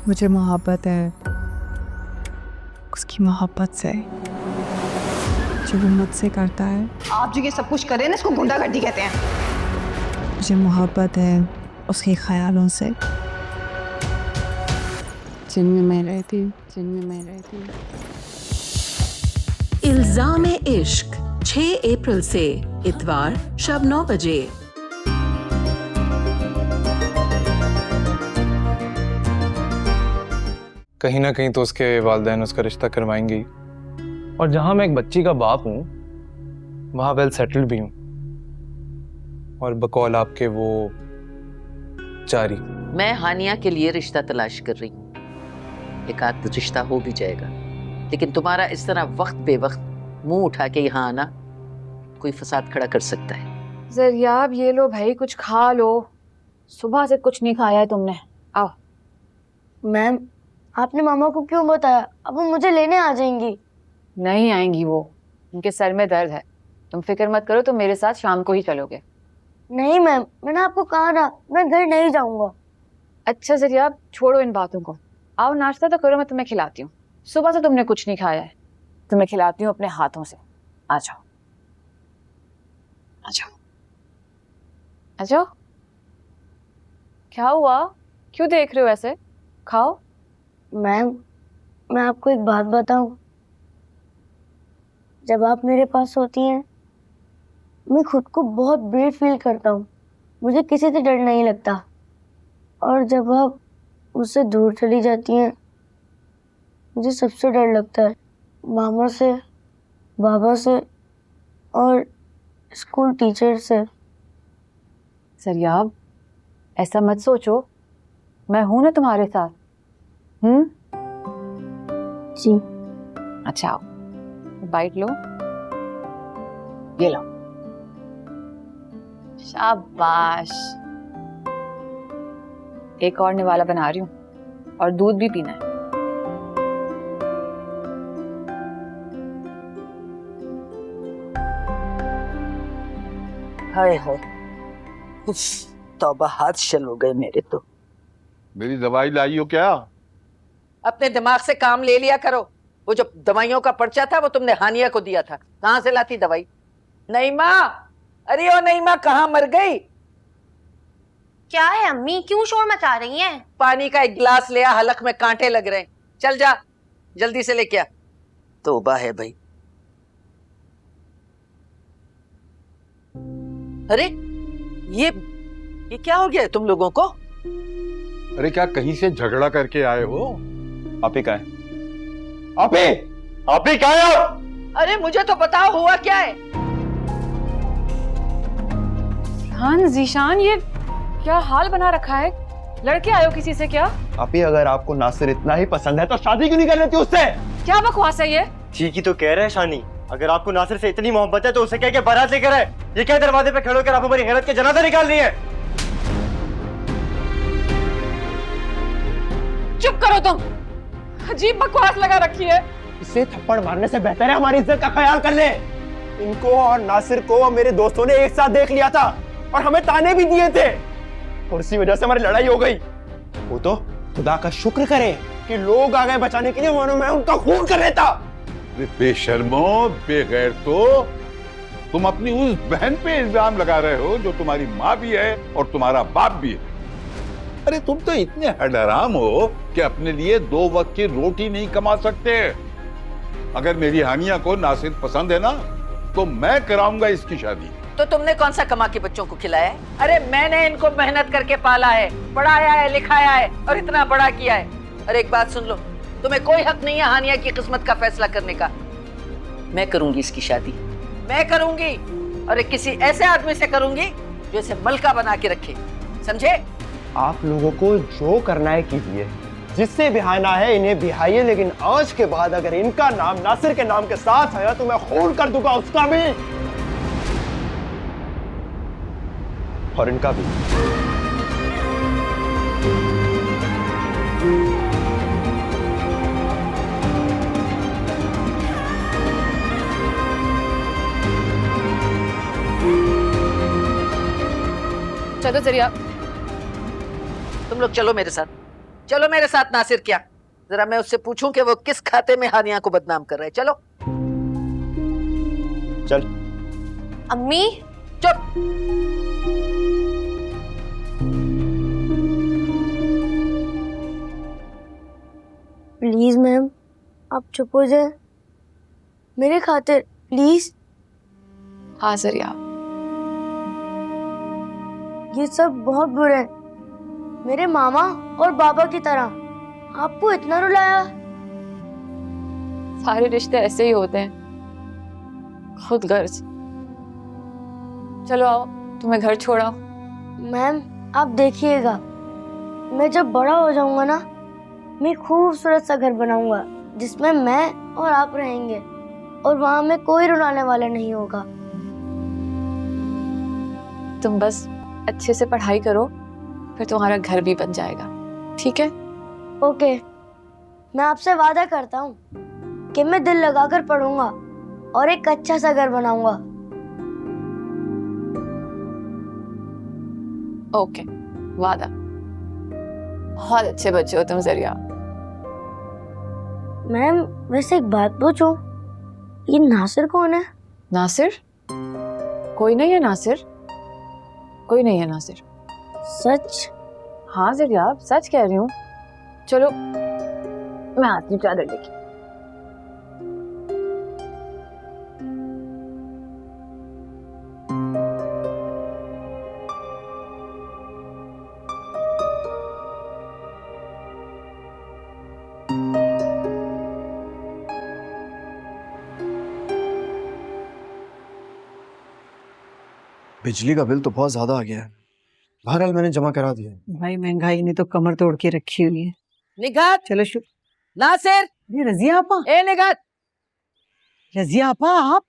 मुझे मोहब्बत है उसकी मोहब्बत से, जो वो मुझसे करता है। आप जो ये सब कुछ करें ना, इसको गुंडागर्दी कहते हैं। मुझे मोहब्बत है उसके ख्यालों से, जिनमें मैं रहती हूँ। इल्जाम इश्क 6 अप्रैल से इतवार शब 9 बजे। कहीं ना कहीं तो उसके वालिदैन उसका रिश्ता करवाएंगे ही। और जहां मैं एक बच्ची का बाप हूं वहां वेल सेटल्ड भी हूं, और बकौल आपके वो चारी। मैं हानिया के लिए रिश्ता तलाश कर रही हूँ। एक आध रिश्ता हो भी जाएगा, लेकिन तुम्हारा इस तरह वक्त बेवक्त मुंह उठा के यहाँ आना कोई फसाद खड़ा कर सकता है। जरियाब, ये लो भाई, कुछ खा लो। सुबह से कुछ नहीं खाया है तुमने। आओ। मैम, आपने मामा को क्यों बताया? अब वो मुझे लेने आ जाएंगी। नहीं आएंगी वो, उनके सर में दर्द है। तुम फिक्र मत करो, तुम मेरे साथ शाम को ही चलोगे। नहीं मैम, मैंने आपको कहा ना, मैं घर नहीं जाऊंगा। अच्छा जरियाब, छोड़ो इन बातों को। आओ नाश्ता तो करो, मैं तुम्हें खिलाती हूँ। सुबह से तुमने कुछ नहीं खाया है, तुम्हें खिलाती हूँ अपने हाथों से। आ जाओ, आ जाओ, आ जाओ। क्या हुआ? क्यों देख रहे हो ऐसे? खाओ। मैम, मैं आपको एक बात बताऊं। जब आप मेरे पास होती हैं, मैं खुद को बहुत ब्रेव फील करता हूँ। मुझे किसी से डर नहीं लगता। और जब आप मुझसे दूर चली जाती हैं, मुझे सबसे डर लगता है। मामा से, बाबा से और स्कूल टीचर से। जरियाब, ऐसा मत सोचो, मैं हूं ना तुम्हारे साथ। जी। अच्छा आओ, बाइट लो। ये लो। शाबाश। एक और निवाला बना रही हूँ, और दूध भी पीना है। हाय हाय, उफ, तौबा, हाथ शल हो गए मेरे तो। मेरी दवाई लाई हो क्या? अपने दिमाग से काम ले लिया करो। वो जो दवाइयों का पर्चा था वो तुमने हानिया को दिया था, कहाँ से लाती दवाई? नईमा, अरे ओ नईमा, कहाँ मर गई? क्या है अम्मी, क्यों शोर मचा रही हैं? पानी का एक गिलास ले आ, हलक में कांटे लग रहे हैं। चल जा, जल्दी से लेके आ। तौबा है भाई। अरे ये क्या हो गया है तुम लोगों को? अरे क्या कहीं से झगड़ा करके आए हो? आप ही का है? आप ही क्या है? अरे मुझे तो बताओ, हुआ क्या है? हाँ जीशान, ये क्या हाल बना रखा है? लड़के आए हो किसी से क्या? आप ही, अगर आपको नासिर इतना ही पसंद है तो शादी क्यों नहीं कर लेती उससे? क्या बकवास है ये? ठीक ही तो कह रहे हैं शानी। अगर आपको नासिर से इतनी मोहब्बत है तो उसे कह के बारात लेकर आए। ये क्या दरवाजे पे खड़े होकर आप हमारी हैरत के जनाजा निकाल रही है? चुप करो तुम, अजीब बकवास लगा रखी है। इसे थप्पड़ मारने से बेहतर है हमारी इज्जत का ख्याल कर ले। इनको और नासिर को और मेरे दोस्तों ने एक साथ देख लिया था और हमें ताने भी दिए थे, और इसी वजह से हमारी लड़ाई हो गई। वो तो खुदा का शुक्र करे कि लोग आ गए बचाने के लिए, वरना मैं उनका खून कर लेता। बेशर्मो, बेगैर, तो तुम अपनी उस बहन पे इल्जाम लगा रहे हो जो तुम्हारी माँ भी है और तुम्हारा बाप भी है। अरे तुम तो इतने हडराम हो कि अपने लिए 2 वक्त की रोटी नहीं कमा सकते। अगर मेरी हानिया को नासिर पसंद है ना, तो मैं कराऊंगा इसकी शादी। तो तुमने कौन सा कमा के बच्चों को खिलाया है? अरे मैंने इनको मेहनत करके पाला है, पढ़ाया है, लिखाया है और इतना बड़ा किया है। अरे एक बात सुन लो, तुम्हें कोई हक नहीं है हानिया की किस्मत का फैसला करने का। मैं करूंगी इसकी शादी, मैं करूंगी, और एक किसी ऐसे आदमी से करूंगी जो इसे मलका बना के रखे, समझे? आप लोगों को जो करना है कीजिए, जिससे बिहाना है इन्हें बिहाइए, लेकिन आज के बाद अगर इनका नाम नासिर के नाम के साथ आया तो मैं खून कर दूंगा उसका भी और इनका भी। चलो जरिया, तुम लोग चलो मेरे साथ। चलो मेरे साथ नासिर क्या, जरा मैं उससे पूछूं कि वो किस खाते में हानिया को बदनाम कर रहा है। चलो चल। अम्मी चुप। प्लीज मैम, आप चुप हो जाए मेरे खातिर, प्लीज। हाँ जरिया, ये सब बहुत बुरे हैं, मेरे मामा और बाबा की तरह। आपको इतना रुलाया? सारे रिश्ते ऐसे ही होते हैं, खुद गर्ज। चलो आओ, तुम्हें घर छोड़ा। मैम आप देखिएगा, मैं जब बड़ा हो जाऊंगा ना, मैं खूबसूरत सा घर बनाऊंगा जिसमें मैं और आप रहेंगे, और वहां में कोई रुलाने वाला नहीं होगा। तुम बस अच्छे से पढ़ाई करो, फिर तुम्हारा घर भी बन जाएगा, ठीक है? ओके, मैं आपसे वादा करता हूँ कि मैं दिल लगाकर पढ़ूंगा और एक अच्छा सा घर बनाऊंगा। ओके, वादा। बहुत अच्छे बच्चे हो तुम जरिया। मैम वैसे एक बात पूछूं, ये नासिर कौन है? नासिर? कोई नहीं है नासिर, कोई नहीं है नासिर। सच? हाँ जरिया, आप सच कह रही हूँ। चलो मैं आती हूँ चादर लेके। बिजली का बिल तो बहुत ज्यादा आ गया है, बहरहाल मैंने जमा करा दिया। भाई महंगाई ने तो कमर तोड़ के रखी हुई है। निगात, चलो नासिर, ये रजिया आपा, ए निगात। रजिया आपा आप,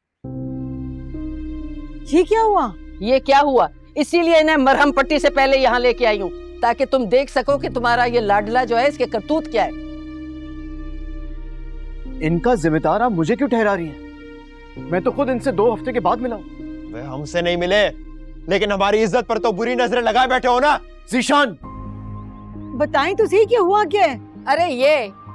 ये क्या हुआ? ये क्या हुआ? इसीलिए इन्हें मरहम पट्टी से पहले यहाँ लेके आई हूँ, ताकि तुम देख सको कि तुम्हारा ये लाडला जो है इसके करतूत क्या है। इनका जिम्मेदार आप मुझे क्यों ठहरा रही हैं? मैं तो खुद इनसे 2 हफ्ते के बाद मिला हूँ। वे हमसे नहीं मिले, लेकिन हमारी इज्जत पर तो बुरी नजरें लगाए बैठे हो ना। जीशान, बताएं तो सही, क्या हुआ क्या है? अरे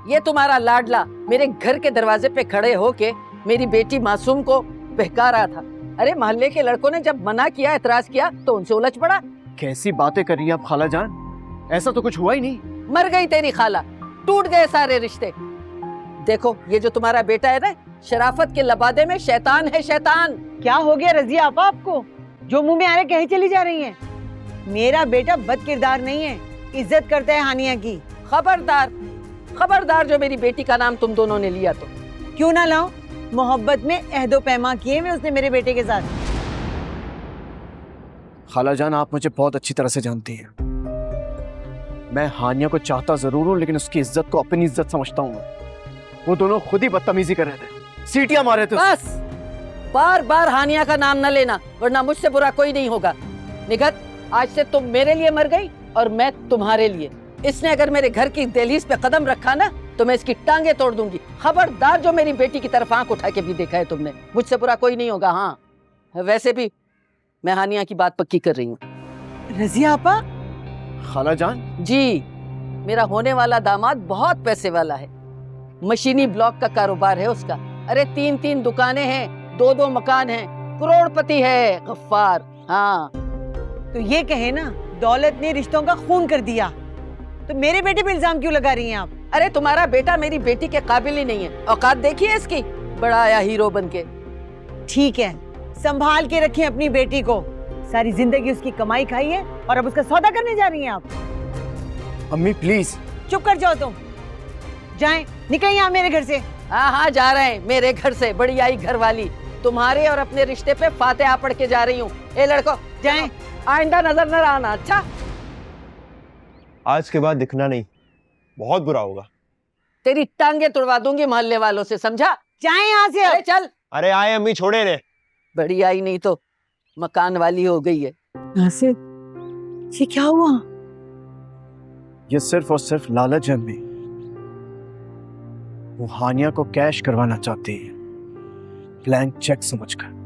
ये तुम्हारा लाडला मेरे घर के दरवाजे पे खड़े होके मेरी बेटी मासूम को बहका रहा था। अरे मोहल्ले के लड़कों ने जब मना किया, एतराज किया, तो उनसे उलझ पड़ा। कैसी बातें कर रही हैं आप खाला जान? ऐसा तो कुछ हुआ ही नहीं। मर गई तेरी खाला, टूट गए सारे रिश्ते। देखो ये जो तुम्हारा बेटा है ना, शराफत के लबादे में शैतान है, शैतान। क्या हो गया रजिया आपा आपको, जो मुंह में आ रहे कहीं चली जा रही हैं? मेरा बेटा बद किरदार नहीं है, इज्जत करता है हानिया की। खबरदार, खबरदार जो मेरी बेटी का नाम तुम दोनों ने लिया तो। क्यों ना लाऊं, मोहब्बत में अहदो पैमा किए में उसने मेरे बेटे के साथ। खाला जान, आप मुझे बहुत अच्छी तरह से जानती हैं। मैं हानिया को चाहता जरूर हूँ, लेकिन उसकी इज्जत को अपनी इज्जत समझता हूँ। वो दोनों खुद ही बदतमीजी कर रहे थे, सीटियां मारे थे। बस बार बार हानिया का नाम न लेना, वरना मुझसे बुरा कोई नहीं होगा। निगत, आज से तुम मेरे लिए मर गई और मैं तुम्हारे लिए। इसने अगर मेरे घर की दहलीज पे कदम रखा ना, तो मैं इसकी टांगे तोड़ दूंगी। खबरदार जो मेरी बेटी की तरफ आंख उठा के भी देखा है तुमने, मुझसे बुरा कोई नहीं होगा। हाँ, वैसे भी मैं हानिया की बात पक्की कर रही हूँ। रजिया आपा? खाला जान जी, मेरा होने वाला दामाद बहुत पैसे वाला है, मशीनी ब्लॉक का कारोबार है उसका। अरे 3-3 दुकानें हैं, 2-2 मकान हैं, करोड़पति है, गफ्फार। हाँ, तो ये कहे ना, दौलत ने रिश्तों का खून कर दिया, तो मेरे बेटे पे इल्जाम क्यों लगा रही हैं आप? अरे तुम्हारा बेटा मेरी बेटी के काबिल ही नहीं है। औकात देखिए इसकी, बड़ा आया हीरो बनके। ठीक है, संभाल के रखें अपनी बेटी को, सारी जिंदगी उसकी कमाई खाई है और अब उसका सौदा करने जा रही हैं आप। अम्मी प्लीज चुप कर जाओ तुम, जाएं, निकलें यहाँ मेरे घर से। हाँ हाँ, जा रहे हैं मेरे घर से, बड़ी आई घर वाली। तुम्हारे और अपने रिश्ते पे फातिहा पढ़ के जा रही हूँ। ए लड़को, जाएं। आइंदा नजर न आना। अच्छा, आज के बाद दिखना नहीं, बहुत बुरा होगा। तेरी टांगे तुड़वा दूंगी मोहल्ले वालों से, समझा? जाएं यहाँ से। अरे चल। अरे आए अम्मी, छोड़े ने। बड़ी आई नहीं तो मकान वाली हो गई है। नासिर, ये क्या हुआ? ये सिर्फ और सिर्फ लालच है अम्मी। वो हानिया को कैश करवाना चाहती है, ब्लैंक चेक समझकर।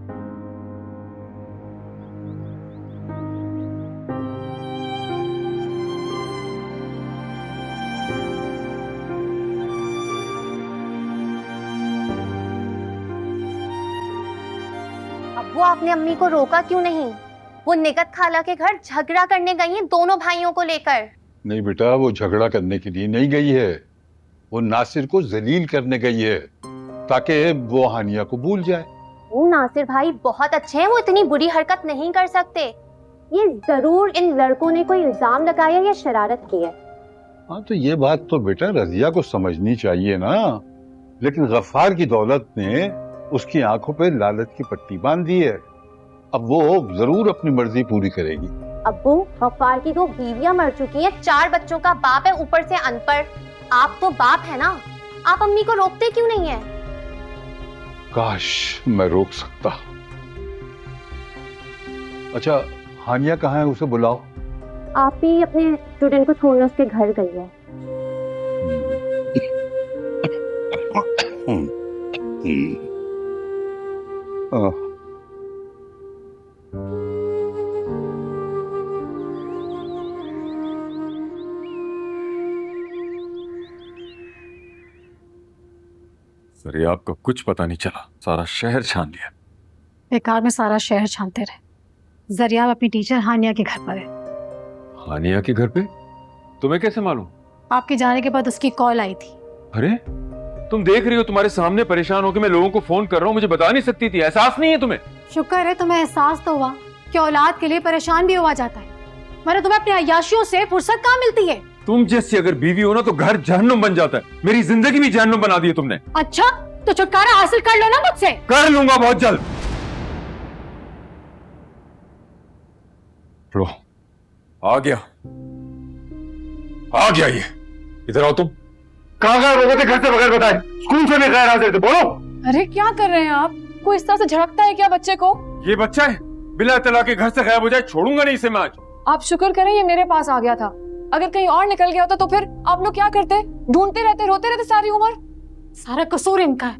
वो आपने अम्मी को रोका क्यों नहीं? वो निगत खाला के घर झगड़ा करने गई हैं दोनों भाइयों को लेकर। नहीं बेटा, वो झगड़ा करने के लिए नहीं गई है, वो नासिर को जलील करने गई है ताकि वो हानिया को भूल जाए। वो नासिर भाई बहुत अच्छे हैं, वो इतनी बुरी हरकत नहीं कर सकते। ये जरूर इन लड़कों ने कोई इल्जाम लगाया या शरारत की है। हाँ तो ये बात तो बेटा रजिया को समझनी चाहिए ना, लेकिन गफ्फार की दौलत ने उसकी आंखों पे लालच की पट्टी बांध दी है। अब वो जरूर अपनी मर्जी पूरी करेगी। अब्बू, गफ्फार की 2 बीवियां मर चुकी हैं, 4 बच्चों का बाप है, ऊपर से अनपढ़। आप तो बाप है ना, आप अम्मी को रोकते क्यों नहीं है? काश मैं रोक सकता। अच्छा हानिया कहाँ है, उसे बुलाओ। आप ही अपने स्टूडेंट को छोड़ने उसके घर गई है। जरियाब को कुछ पता नहीं चला, सारा शहर छान लिया। बेकार में सारा शहर छानते रहे। जरियाब अपनी टीचर हानिया के घर पर है। हानिया के घर पे? तुम्हें कैसे मालूम? आपके जाने के बाद उसकी कॉल आई थी। अरे तुम देख रही हो, तुम्हारे सामने परेशान होकर मैं लोगों को फोन कर रहा हूँ, मुझे बता नहीं सकती थी? एहसास नहीं है तुम्हें? शुक्र है तुम्हें एहसास तो हुआ कि औलाद के लिए परेशान भी हुआ जाता है, वरना तुम्हें अपनी अय्याशियों से फुर्सत कहाँ मिलती है। तुम जैसी अगर बीवी हो ना तो घर जहन्नुम बन जाता है। मेरी जिंदगी भी जहन्नुम बना दी है तुमने। अच्छा तो छुटकारा हासिल कर लो ना मुझसे। कर लूंगा बहुत जल्द। लो आ गया ये। इधर आओ तुम। कहाँ गए हो थे घर से बगैर बताए? स्कूल से भी गैर हाजिर थे, बोलो। अरे क्या कर रहे हैं आप? कोई इस तरह से झड़कता है क्या बच्चे को? ये बच्चा है, बिला तला के घर से गायब हो जाए, छोड़ूंगा नहीं इसे मैं आज। आप शुक्र करें ये मेरे पास आ गया था, अगर कहीं और निकल गया होता तो फिर आप लोग क्या करते? ढूंढते रहते, रोते रहते सारी उम्र। सारा कसूर इनका है,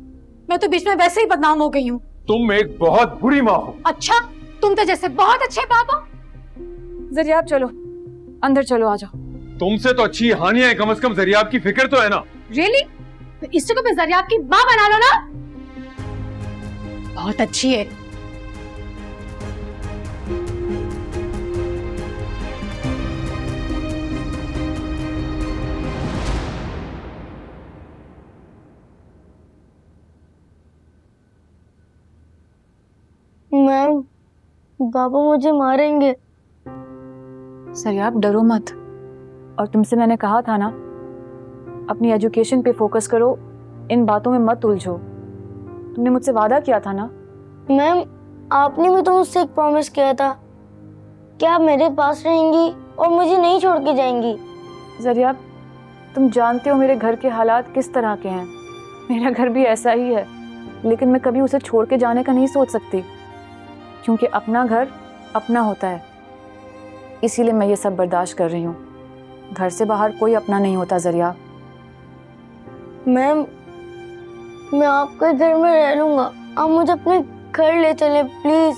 मैं तो बीच में वैसे ही बदनाम हो गई हूँ। तुम एक बहुत बुरी माँ हो। अच्छा तुम तो जैसे बहुत अच्छे बाप हो। जरियाब चलो अंदर चलो, आ जाओ। तुमसे तो अच्छी हानिया है, कम से कम जरियाब की फिक्र तो है ना। रियली? तो इससे को मैं जरियाब की माँ बना लो ना। बहुत अच्छी है। मैम बाबा मुझे मारेंगे। जरियाब डरो मत, और तुमसे मैंने कहा था ना अपनी एजुकेशन पे फोकस करो, इन बातों में मत उलझो। तुमने मुझसे वादा किया था ना। मैम आपने भी तो मुझसे एक प्रॉमिस किया था कि आप मेरे पास रहेंगी और मुझे नहीं छोड़ के जाएंगी। जरियाब तुम जानते हो मेरे घर के हालात किस तरह के हैं। मेरा घर भी ऐसा ही है, लेकिन मैं कभी उसे छोड़ के जाने का नहीं सोच सकती, क्योंकि अपना घर अपना होता है। इसीलिए मैं ये सब बर्दाश्त कर रही हूँ। घर से बाहर कोई अपना नहीं होता जरियाब। मैम मैं आपके घर में रह लूंगा, आप मुझे अपने घर ले चले प्लीज।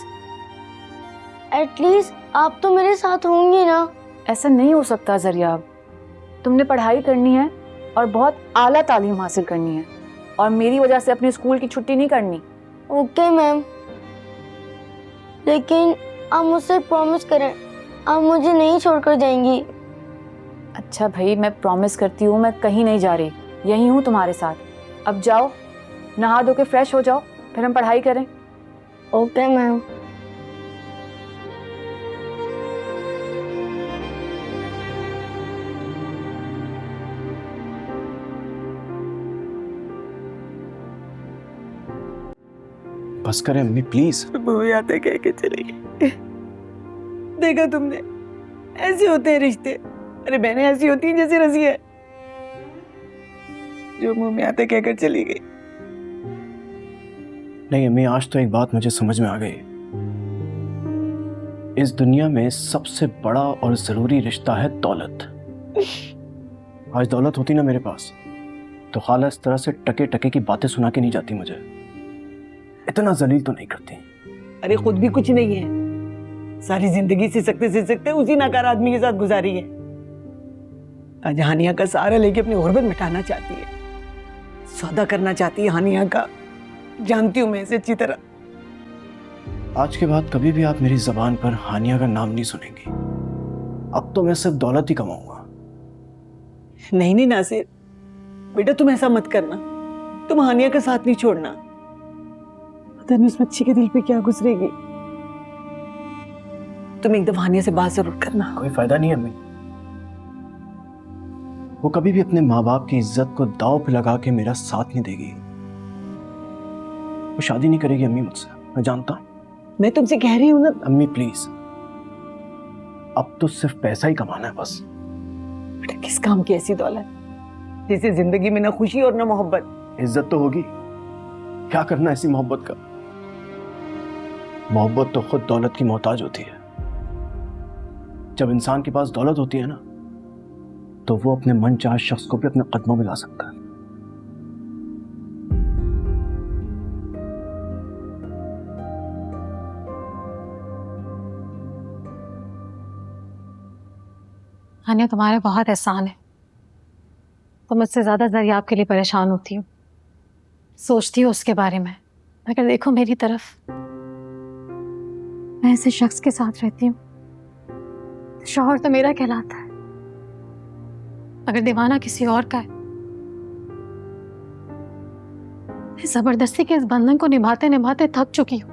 एटलीस्ट आप तो मेरे साथ होंगी ना। ऐसा नहीं हो सकता जरियाब, तुमने पढ़ाई करनी है और बहुत आला तालीम हासिल करनी है, और मेरी वजह से अपने स्कूल की छुट्टी नहीं करनी। ओके मैम, लेकिन आप मुझसे प्रॉमिस करें आप मुझे नहीं छोड़कर जाएंगी। अच्छा भाई मैं प्रॉमिस करती हूँ, मैं कहीं नहीं जा रही, यहीं हूँ तुम्हारे साथ। अब जाओ नहा धो के फ्रेश हो जाओ, फिर हम पढ़ाई करें। Okay ma'am. बस करें अम्मी प्लीज। मम्मी आते कह के चली गई। देखा तुमने, ऐसे होते हैं रिश्ते। अरे बहनें ऐसी होती हैं जैसे रज़िया है, जो मुंह में आते कहकर चली गई। नहीं अम्मी, आज तो एक बात मुझे समझ में आ गई। इस दुनिया में सबसे बड़ा और जरूरी रिश्ता है दौलत। आज दौलत होती ना मेरे पास, तो खाला इस तरह से टके टके की बातें सुना के नहीं जाती, मुझे इतना जलील तो नहीं करती। अरे खुद भी कुछ नहीं है, सारी जिंदगी सिसकते उसी नाकार आदमी के साथ गुजारी है। आज हानिया का सहारा लेके अपनी गुर्बत मिटाना चाहती है, सौदा करना चाहती है हानिया का। जानती हूं मैं इसे अच्छी तरह। आज के बाद कभी भी आप मेरी जबान पर हानिया का नाम नहीं सुनेंगी। अब तो मैं सिर्फ दौलत ही कमाऊंगा। नहीं नहीं नासिर, बेटा तुम ऐसा मत करना। तुम हानिया का साथ नहीं छोड़ना। पता नहीं उस बच्ची के दिल पे क्या गुजरेगी। तुम एकदम हानिया से बात जरूर करना। कोई फायदा नहीं है अम्मी। वो कभी भी अपने माँ बाप की इज्जत को दांव पे लगा के मेरा साथ नहीं देगी। वो शादी नहीं करेगी अम्मी मुझसे, मैं जानता हूं। मैं तुमसे कह रही हूं ना। अम्मी प्लीज, अब तो सिर्फ पैसा ही कमाना है बस। बेटा किस काम की ऐसी दौलत जिससे जिंदगी में ना खुशी और ना मोहब्बत। इज्जत तो होगी, क्या करना ऐसी मोहब्बत का। मोहब्बत तो खुद दौलत की मोहताज होती है। जब इंसान के पास दौलत होती है ना, तो वो अपने मनचाहा शख्स को भी अपने कदमों में ला सकता है। हानिया तुम्हारे बहुत एहसान है। तुम मुझसे ज्यादा ज़रियाब के लिए परेशान होती हो, सोचती हो उसके बारे में। मगर देखो मेरी तरफ, मैं ऐसे शख्स के साथ रहती हूँ, शौहर तो मेरा कहलाता है। अगर दीवाना किसी और का है, जबरदस्ती के इस बंधन को निभाते निभाते थक चुकी हूँ।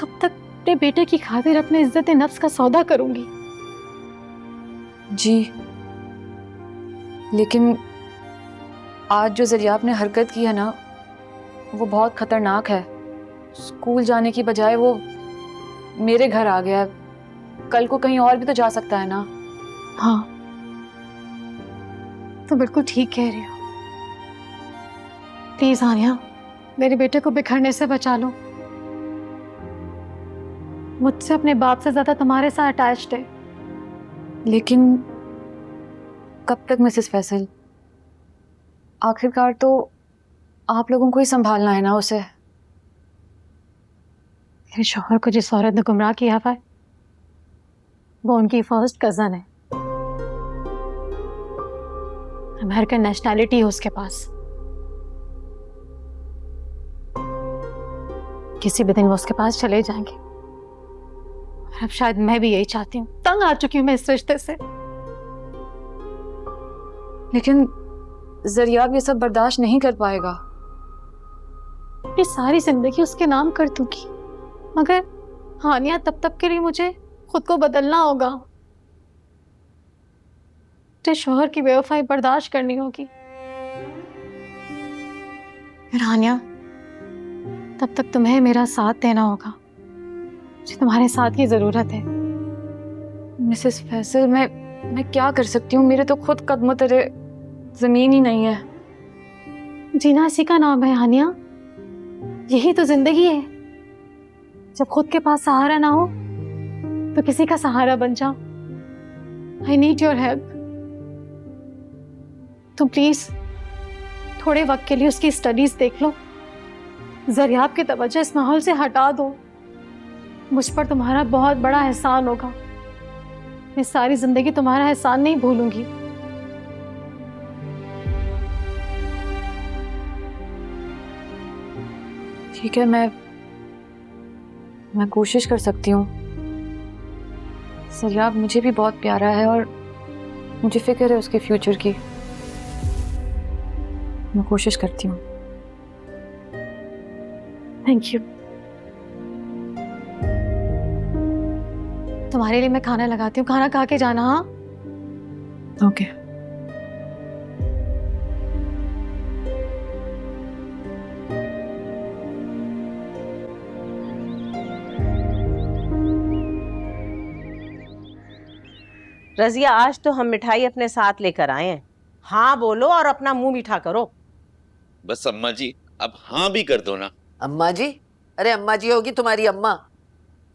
कब तक अपने बेटे की खातिर अपने इज्जत नफ्स का सौदा करूंगी? जी, लेकिन आज जो ज़रियाब ने हरकत की है ना, वो बहुत खतरनाक है। स्कूल जाने की बजाय वो मेरे घर आ गया। कल को कहीं और भी तो जा सकता है ना। हाँ, तो बिल्कुल ठीक कह रही हो। प्लीज हानिया, मेरे बेटे को बिखरने से बचा लो। मुझसे अपने बाप से ज्यादा तुम्हारे साथ अटैच्ड है। लेकिन कब तक मिसेस फैसल? आखिरकार तो आप लोगों को ही संभालना है ना उसे। मेरे शौहर को जिस औरत ने गुमराह किया हुआ है, वो उनकी फर्स्ट कजन है। अमेरिकन नेशनैलिटी है उसके पास। किसी भी दिन वो उसके पास चले जाएंगे। अब शायद मैं भी यही चाहती हूँ। तंग आ चुकी हूँ मैं इस रिश्ते से। लेकिन ज़रियाब ये सब बर्दाश्त नहीं कर पाएगा। अपनी सारी जिंदगी उसके नाम कर दूंगी, मगर हानिया तब के लिए मुझे खुद को बदलना होगा। मुझे शौहर की बेवफाई बर्दाश्त करनी होगी। फिर हानिया, तब तक तुम्हें मेरा साथ देना होगा। मुझे तुम्हारे साथ की जरूरत है। मिसेस फैसल, मैं क्या कर सकती हूँ? मेरे तो खुद कदमों तले जमीन ही नहीं है। जीना इसी का नाम है हानिया, यही तो जिंदगी है। जब खुद के पास सहारा ना हो तो किसी का सहारा बन जाओ। I need your help. तुम प्लीज थोड़े वक्त के लिए उसकी स्टडीज देख लो। ज़रियाब की तवज्जो इस माहौल से हटा दो। मुझ पर तुम्हारा बहुत बड़ा एहसान होगा। मैं सारी जिंदगी तुम्हारा एहसान नहीं भूलूंगी। ठीक है, मैं कोशिश कर सकती हूँ। ज़रियाब मुझे भी बहुत प्यारा है और मुझे फिक्र है उसके फ्यूचर की। मैं कोशिश करती हूँ। Thank you. तुम्हारे लिए मैं खाना लगाती हूँ, खाना खा के जाना। हाँ, ओके। रजिया, आज तो हम मिठाई अपने साथ लेकर आए हैं। हाँ बोलो और अपना मुंह मीठा करो। बस अम्मा जी, अब हाँ भी कर दो ना। अम्मा जी? अरे अम्मा जी होगी तुम्हारी अम्मा।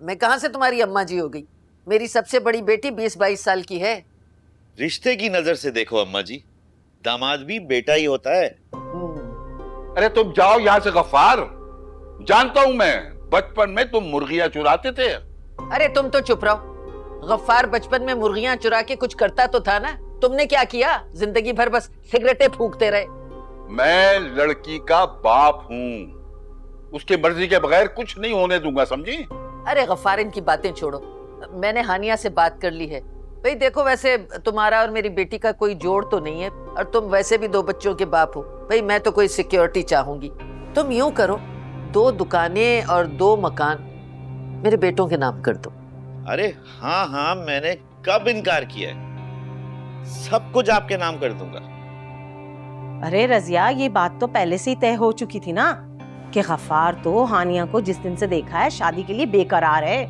मैं कहाँ से तुम्हारी अम्मा जी हो गई? मेरी सबसे बड़ी बेटी 20-22 साल की है। रिश्ते की नजर से देखो अम्मा जी, दामाद भी बेटा ही होता है। अरे तुम जाओ यहाँ से गफ्फार। जानता हूं मैं, बचपन में तुम मुर्गियां चुराते थे। अरे तुम तो चुप रहो। गफ्फार बचपन में मुर्गियां चुरा के कुछ करता तो था ना। तुमने क्या किया? जिंदगी भर बस सिगरेटें फूंकते रहे। मैं लड़की का बाप हूं, उसके मर्जी के बगैर कुछ नहीं होने दूंगा, समझी? अरे गफ्फार, इनकी बातें छोड़ो। मैंने हानिया से बात कर ली है। भाई देखो, वैसे तुम्हारा और मेरी बेटी का कोई जोड़ तो नहीं है, और तुम वैसे भी 2 बच्चों के बाप हो। भाई मैं तो कोई सिक्योरिटी चाहूंगी। तुम यूं करो, 2 दुकानें और 2 मकान मेरे बेटों के नाम कर दो। अरे हाँ हाँ, मैंने कब इनकार किया है? सब कुछ आपके नाम कर दूंगा। अरे रजिया, ये बात तो पहले से ही तय हो चुकी थी ना कि गफ्फार तो हानिया को जिस दिन से देखा है शादी के लिए बेकरार है।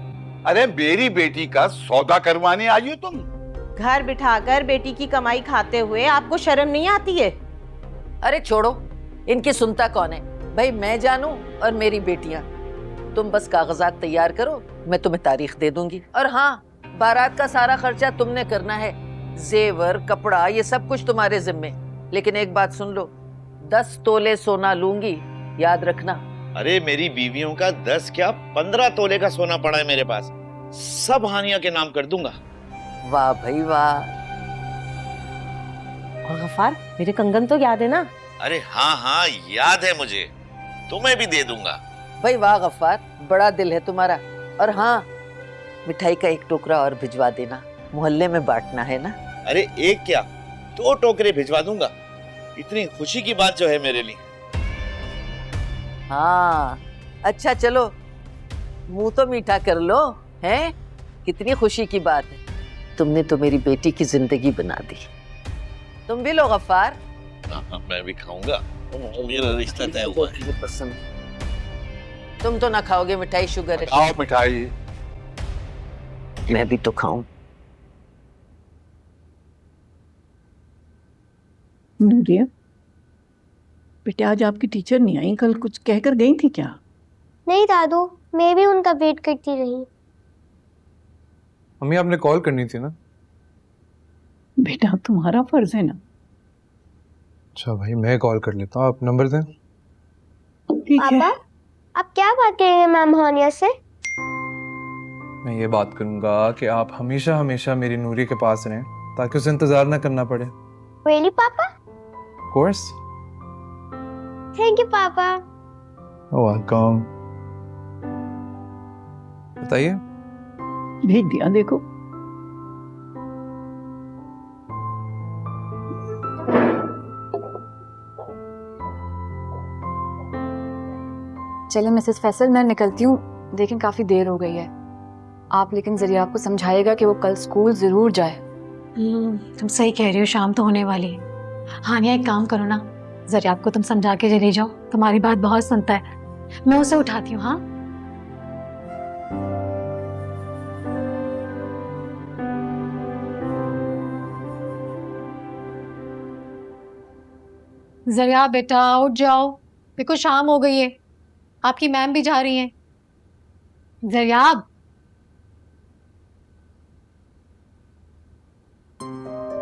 अरे मेरी बेटी का सौदा करवाने आई हो तुम? घर बिठाकर बेटी की कमाई खाते हुए आपको शर्म नहीं आती है? अरे छोड़ो, इनकी सुनता कौन है? भाई मैं जानू और मेरी बेटियां। तुम बस कागजात तैयार करो, मैं तुम्हें तारीख दे दूंगी। और हाँ, बारात का सारा खर्चा तुमने करना है। जेवर, कपड़ा, ये सब कुछ तुम्हारे जिम्मे। लेकिन एक बात सुन लो, 10 तोले सोना लूंगी, याद रखना। अरे मेरी बीवियों का 10 क्या 15 तोले का सोना पड़ा है मेरे पास, सब हानिया के नाम कर दूंगा। वाह भाई वाह। और गफ्फार, मेरे कंगन तो याद है ना? अरे हाँ हाँ, याद है मुझे, तुम्हें भी दे दूंगा। भाई वाह गफ्फार, बड़ा दिल है तुम्हारा। और हाँ, मिठाई का 1 टोकरा और भिजवा देना, मोहल्ले में बांटना है ना। अरे 1 क्या 2 टोकरे भिजवा दूंगा, इतनी खुशी की बात जो है मेरे लिए। हाँ अच्छा, चलो मुंह तो मीठा कर लो। हैं, कितनी खुशी की बात है, तुमने तो मेरी बेटी की जिंदगी बना दी। तुम भी लो गफ्फार। मैं भी खाऊंगा, मेरा रिश्ता तय हुआ है। पसंद तुम तो ना खाओगे मिठाई, शुगर है। खाओ मिठाई। मैं भी तो खाऊं। नूरिया बेटा, आज आपकी टीचर नहीं आई, कल कुछ कहकर गई थी क्या? नहीं दादू, मैं भी उनका वेट करती रही। मम्मी आपने कॉल करनी थी ना। बेटा तुम्हारा फर्ज है ना। अच्छा भाई, मैं कॉल कर लेता हूँ, आप नंबर दें। ठीक है। पापा, आप क्या बात करेंगे मैम हानिया से? मैं ये बात करूंगा कि आप हमेशा हमेशा मेरी नूरी के पास रहें ताकि उसे इंतजार ना करना पड़े। रियली पापा? कोर्स। थैंक यू पापा। वेलकम। बताइए। भेज दिया, देखो। चले मिसेस फैसल, मैं निकलती हूँ, लेकिन काफ़ी देर हो गई है। आप लेकिन ज़रिया को समझाइएगा कि वो कल स्कूल ज़रूर जाए। तुम सही कह रही हो, शाम तो होने वाली है। हानिया, एक काम करो ना, ज़रिया को तुम समझा के चले जाओ, तुम्हारी बात बहुत सुनता है। मैं उसे उठाती हूँ। हाँ ज़रिया बेटा, उठ जाओ, देखो शाम हो गई है, आपकी मैम भी जा रही हैं। ज़रिया,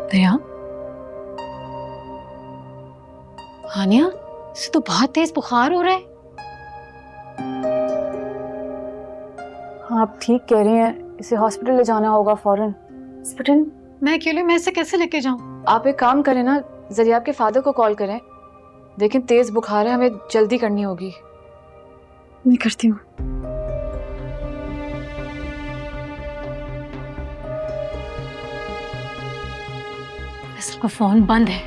ज़रिया, हानिया, इसे तो बहुत तेज बुखार हो रहा है। हाँ, आप ठीक कह रही हैं, इसे हॉस्पिटल ले जाना होगा फौरन। हॉस्पिटल? मैं अकेले, मैं इसे कैसे लेके जाऊं? आप एक काम करें ना, ज़रिया के फादर को कॉल करें। लेकिन तेज बुखार है, हमें जल्दी करनी होगी। मैं करती हूँ। इसका फोन बंद है,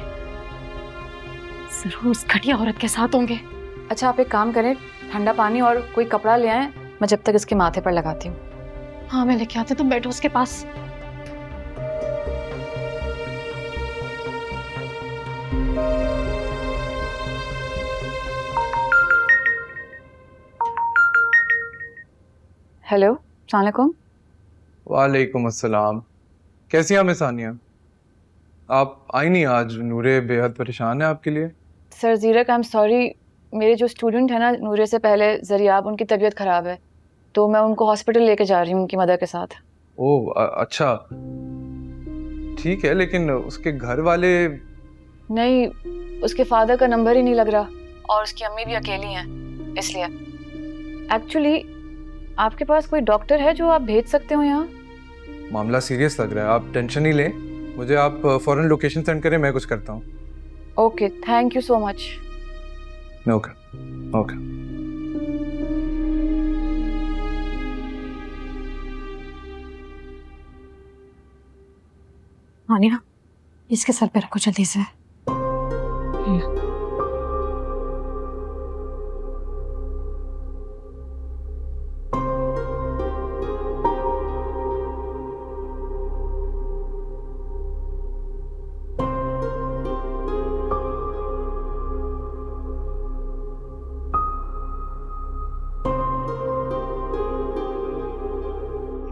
जरूर उस घटिया औरत के साथ होंगे। अच्छा, आप एक काम करें, ठंडा पानी और कोई कपड़ा ले आएं, मैं जब तक इसके माथे पर लगाती हूँ। हाँ मैं लेके आती, तुम बैठो उसके पास। हेलो, अस्सलाम वालेकुम। वालेकुम अस्सलाम। कैसी हैं मिस सानिया? आप आई नहीं आज, नूरे बेहद परेशान है आपके लिए। सर ज़ीरक, आई एम सॉरी, मेरे जो स्टूडेंट है ना नूरे से पहले ज़रियाब, उनकी तबीयत ख़राब है, तो मैं उनको हॉस्पिटल लेके जा रही हूँ उनकी मदर के साथ। ओह अच्छा, ठीक है, लेकिन उसके घर वाले? नहीं, उसके फादर का नंबर ही नहीं लग रहा, और उसकी अम्मी भी अकेली हैं, इसलिए। एक्चुअली आपके पास कोई डॉक्टर है जो आप भेज सकते हो यहाँ? मामला सीरियस लग रहा है, आप टेंशन नहीं लें, मुझे आप फौरन लोकेशन सेंड करें, मैं कुछ करता हूँ। Okay, thank you so much. Okay okay. Haniya, इसके सर पे रखो जल्दी से।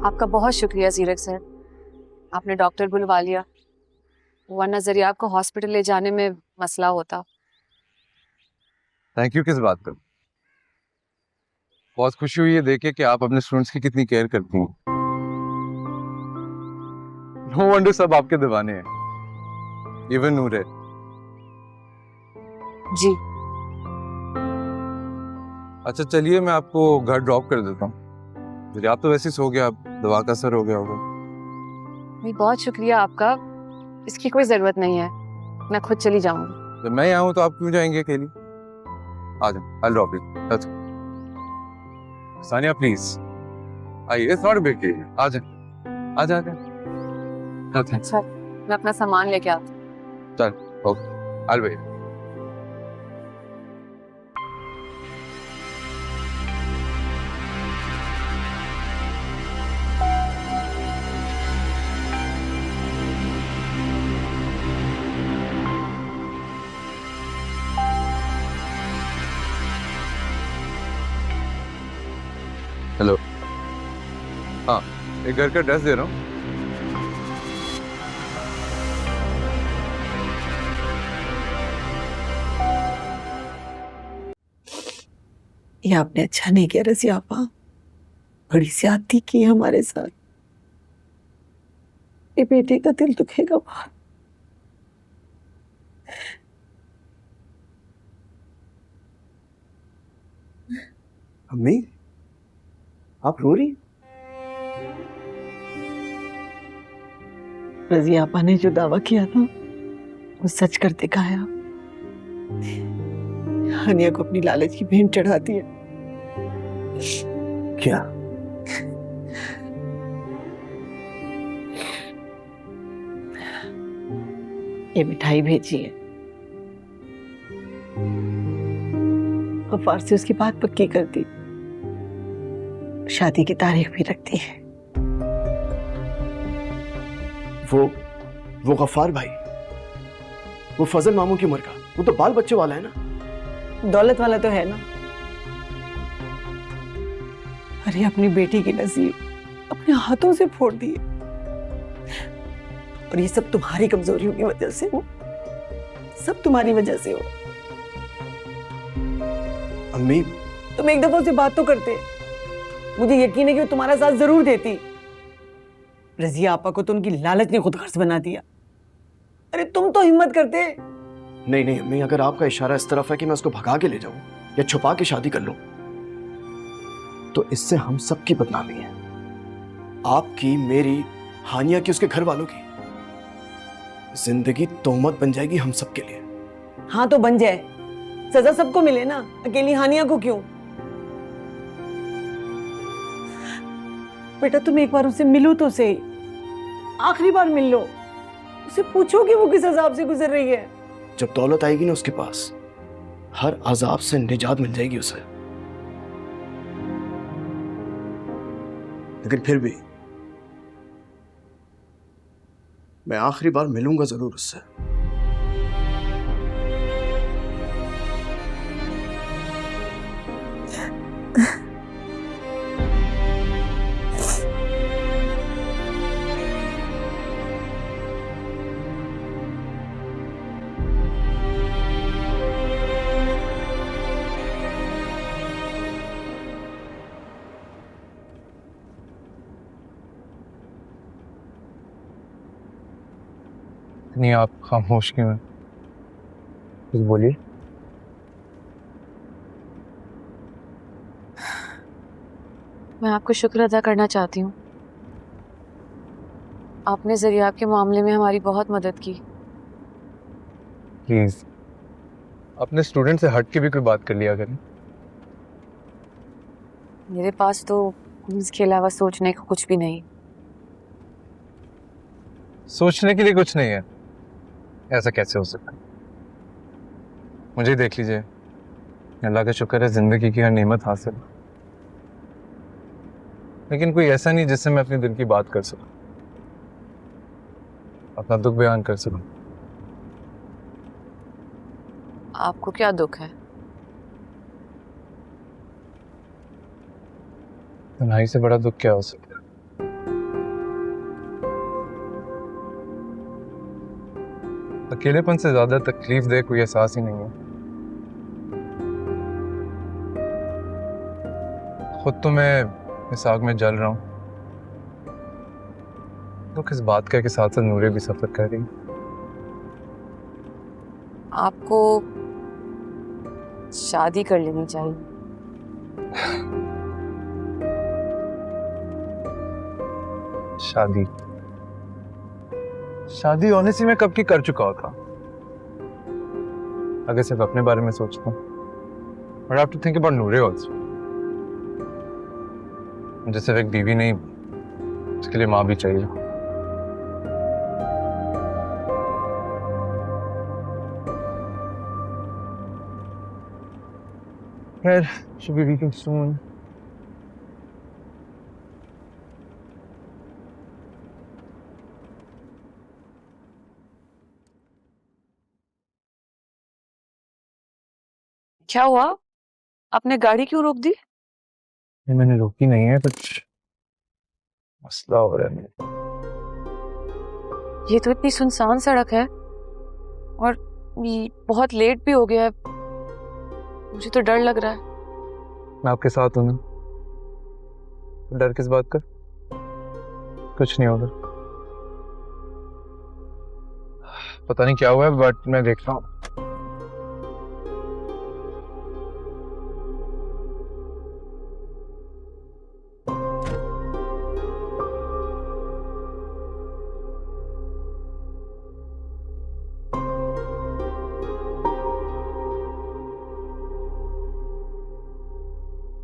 आपका बहुत शुक्रिया जीरक सर, आपने डॉक्टर बुलवा लिया, वरना जरिया आपको हॉस्पिटल ले जाने में मसला होता। थैंक यू किस बात पर? बहुत खुशी हुई है देखे कि आप अपने स्टूडेंट्स की कितनी केयर करती हैं। नो वंडर सब आपके दीवाने हैं, इवन नूरे। जी अच्छा चलिए मैं आपको घर ड्रॉप कर देता हूँ। आप तो वैसे ही सो गया, अब दवा का असर हो गया होगा। नहीं, बहुत शुक्रिया आपका, इसकी कोई जरूरत नहीं है, मैं खुद चली जाऊंगी। जब मैं यहाँ हूँ तो आप क्यों जाएंगे अकेली? आ जाओ, I'll drop you. Sania please आइए, it's not a big deal. आ जाए आ जाए। अच्छा मैं अपना सामान लेके आती हूँ। चल ओके, I'll wait. हेलो, हाँ एक घर का एड्रेस दे रहा हूँ। ये आपने अच्छा नहीं किया रज़िया आपा, बड़ी ज्यादती की हमारे साथ। ये बेटे का दिल दुखेगा बहुत। अम्मी आप रो रही? रज़िया आपा ने जो दावा किया था वो सच कर दिखाया। हानिया को अपनी लालच की भेंट चढ़ाती है। क्या? ये मिठाई भेजी है, गफ्फार से उसकी बात पक्की कर दी, शादी की तारीख भी रखती है। वो गफ्फार भाई, वो फजल मामू की उम्र का, वो तो बाल बच्चे वाला है ना? दौलत वाला तो है ना। अरे अपनी बेटी की नसीब अपने हाथों से फोड़ दिए, और ये सब तुम्हारी कमजोरियों की वजह से हो, सब तुम्हारी वजह से हो। अम्मी तुम एक दफा से बात तो करते, मुझे यकीन है कि वो तुम्हारा साथ जरूर देती। रज़िया आपा को तो उनकी लालच ने खुद गर्ज बना दिया। अरे तुम तो हिम्मत करते। नहीं नहीं अम्मी, अगर आपका इशारा इस तरफ है कि मैं उसको भगा के ले जाऊं या छुपा के शादी कर लूं, तो इससे हम सबकी बदनामी है, आपकी, मेरी, हानिया की, उसके घर वालों की। जिंदगी तोहमत बन जाएगी हम सबके लिए। हाँ तो बन जाए, सजा सबको मिले ना, अकेली हानिया को क्यों? बेटा तुम एक बार उससे मिलो तो सही, आखिरी बार मिल लो, उसे पूछो कि वो किस अजाब से गुजर रही है। जब दौलत आएगी ना उसके पास, हर अजाब से निजात मिल जाएगी उसे। लेकिन फिर भी मैं आखिरी बार मिलूंगा जरूर उससे। नहीं आप खामोश क्यों हैं? कुछ बोलिए। मैं आपको शुक्र अदा करना चाहती हूँ, आपने जरिया के मामले में हमारी बहुत मदद की। प्लीज अपने स्टूडेंट से हट के भी कोई बात कर लिया करें। मेरे पास तो इसके अलावा सोचने को कुछ भी नहीं। सोचने के लिए कुछ नहीं है। ऐसा कैसे हो सकता है? मुझे देख लीजिए, अल्लाह का शुक्र है जिंदगी की हर नेमत हासिल, लेकिन कोई ऐसा नहीं जिससे मैं अपने दिल की बात कर सकूं, अपना दुख बयान कर सकूं। आपको क्या दुख है? तन्हाई से बड़ा दुख क्या हो सकता है? अकेलेपन से ज्यादा तकलीफ दे कोई एहसास ही नहीं है। खुद तो मैं इस आग में जल रहा हूं, तो किस बात का कि साथ साथ नूरे भी सफर कर रही। आपको शादी कर लेनी चाहिए। शादी शादी ऑनेस्टली मैं कब की कर चुका होता, अगर सिर्फ अपने बारे में सोचता हूँ। But I have to think about Noore also. मुझे सिर्फ एक बीवी नहीं, उसके लिए माँ भी चाहिए। खैर, should be leaving soon. क्या हुआ? आपने गाड़ी क्यों रोक दी? ये मैंने रोकी नहीं है, कुछ मसला हो रहा है मेरे। ये तो इतनी सुनसान सड़क है और ये बहुत लेट भी हो गया है। मुझे तो डर लग रहा है। मैं आपके साथ हूं ना, तो डर किस बात का? कुछ नहीं होगा। पता नहीं क्या हुआ है, बट मैं देखता हूँ।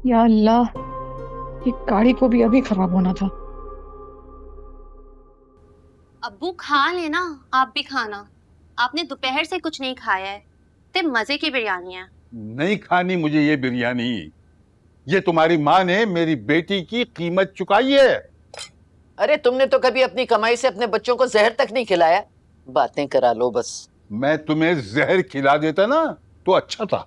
या अल्लाह, ये गाड़ी को भी अभी खराब होना था। अब्बू खा लेना, आप भी खाना। आपने दोपहर से कुछ नहीं खाया है। ते मजे की बिरयानी है। नहीं खानी मुझे ये बिरयानी। ये तुम्हारी माँ ने मेरी बेटी की कीमत चुकाई है। अरे तुमने तो कभी अपनी कमाई से अपने बच्चों को जहर तक नहीं खिलाया। बातें करा लो बस। मैं तुम्हें जहर खिला देता ना तो अच्छा था।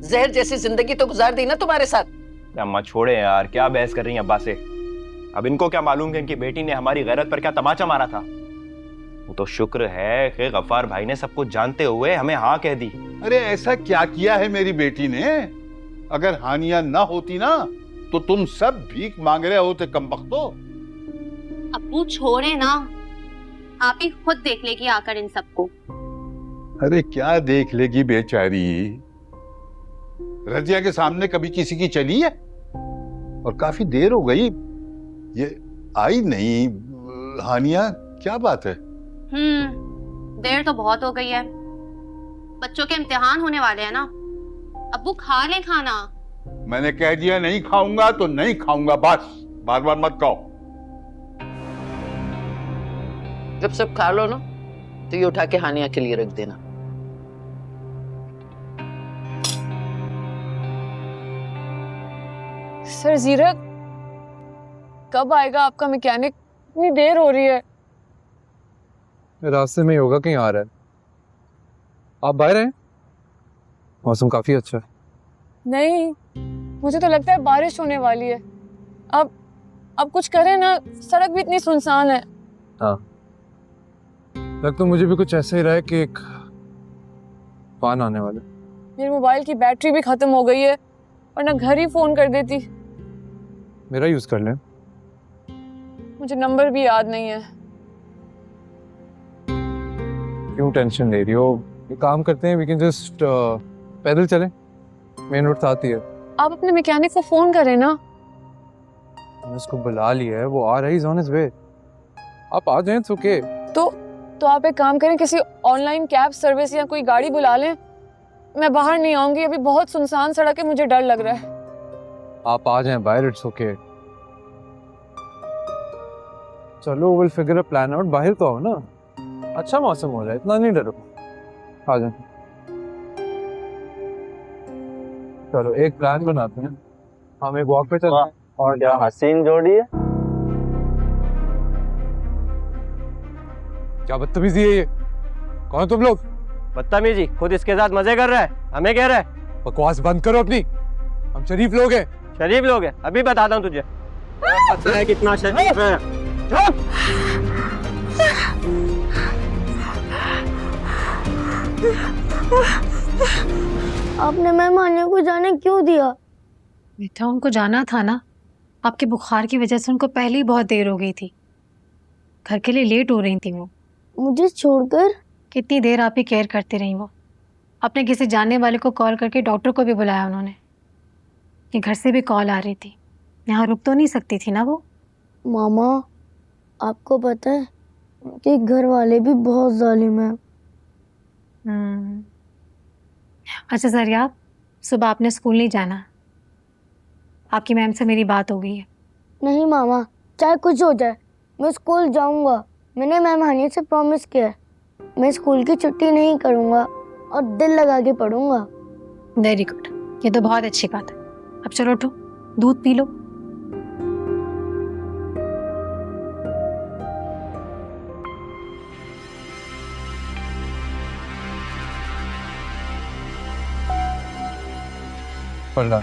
जहर जैसी जिंदगी तो गुजार दी ना तुम्हारे साथ। अम्मा छोड़े यार, क्या बहस कर रही हैं अब्बा से। अब इनको क्या मालूम कि इनकी बेटी ने हमारी गैरत पर क्या तमाचा मारा था। वो तो शुक्र है कि गफ्फार भाई ने सब कुछ जानते हुए हमें हाँ कह दी। अरे ऐसा क्या किया है मेरी बेटी ने? अगर हानिया ना होती ना तो तुम सब भीख मांग रहे होते कमबख्तो। अब्बू छोड़े ना, आप ही खुद देख लेगी आकर इन सबको। अरे क्या देख लेगी बेचारी। रजिया के सामने कभी किसी की चली है? और काफी देर हो गई, ये आई नहीं। हानिया क्या बात है? देर तो बहुत हो गई है। बच्चों के इम्तिहान होने वाले हैं ना। अब्बू खा ले खाना। मैंने कह दिया नहीं खाऊंगा तो नहीं खाऊंगा, बस बार बार मत कहो। जब सब खा लो ना तो ये उठा के हानिया के लिए रख देना। सर जीरक, कब आएगा आपका मैकेनिक? इतनी देर हो रही है। रास्ते में ही होगा, कहीं आ रहा है। आप बाहर हैं? मौसम काफी अच्छा है। नहीं, मुझे तो लगता है बारिश होने वाली है। अब कुछ करें ना, सड़क भी इतनी सुनसान है। हाँ, लग तो मुझे भी कुछ ऐसा ही रहा है कि एक तूफान आने वाला। मेरे मोबाइल की बैटरी भी खत्म हो गई है, वरना घर ही फोन कर देती। मेरा यूज कर लें। मुझे नंबर भी याद नहीं है। क्यों टेंशन ले रही हो? ये काम करते हैं, वी कैन जस्ट पैदल चलें, मेन रोड साथ ही है। आप अपने मैकेनिक को फोन करें ना। मैंने उसको बुला लिया है, वो आ रहा है, इज ऑन हिज वे। आप आ जाएं तो ओके। तो आप एक काम करें, किसी ऑनलाइन कैब सर्विस या कोई गाड़ी बुला लें। मैं बाहर नहीं आऊंगी, अभी बहुत सुनसान सड़क है, मुझे डर लग रहा है। आप आ जाएं बाहर, इट्स ओके। चलो will figure a plan out, बाहर तो आओ ना, अच्छा मौसम हो रहा है, इतना नहीं डरो, आ जाओ। चलो एक प्लान बनाते हैं, हम एक वॉक पे चलते हैं। और क्या हसीन जोड़ी है। क्या बदतमीजी है ये, कौन हो तुम लोग? बदतमीजी खुद इसके साथ मजे कर रहा है, हमें कह रहा है। बकवास बंद करो अपनी, हम शरीफ लोग हैं। शरीफ लोग हैं, अभी बताता हूँ तुझे पता है कितना शरीफ है। आपने मैम हानिया को जाने क्यों दिया? बेटा उनको जाना था ना, आपके बुखार की वजह से उनको पहले ही बहुत देर हो गई थी, घर के लिए लेट हो रही थी वो। मुझे छोड़कर? कितनी देर आप ही केयर करती रही वो। अपने किसी जानने वाले को कॉल करके डॉक्टर को भी बुलाया उन्होंने, कि घर से भी कॉल आ रही थी, यहाँ रुक तो नहीं सकती थी ना वो। मामा आपको पता है कि घर वाले भी बहुत जालिम हैं। अच्छा जरिया, सुबह आपने स्कूल नहीं जाना, आपकी मैम से मेरी बात हो गई है। नहीं मामा, चाहे कुछ हो जाए मैं स्कूल जाऊंगा। मैंने मैम हानिया से प्रॉमिस किया है, मैं स्कूल की छुट्टी नहीं करूंगा और दिल लगा के पढ़ूंगा। वेरी गुड, ये तो बहुत अच्छी बात है। अब चलो उठो, दूध पी लो। पढ़ना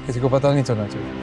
किसी को पता नहीं चलना चाहिए।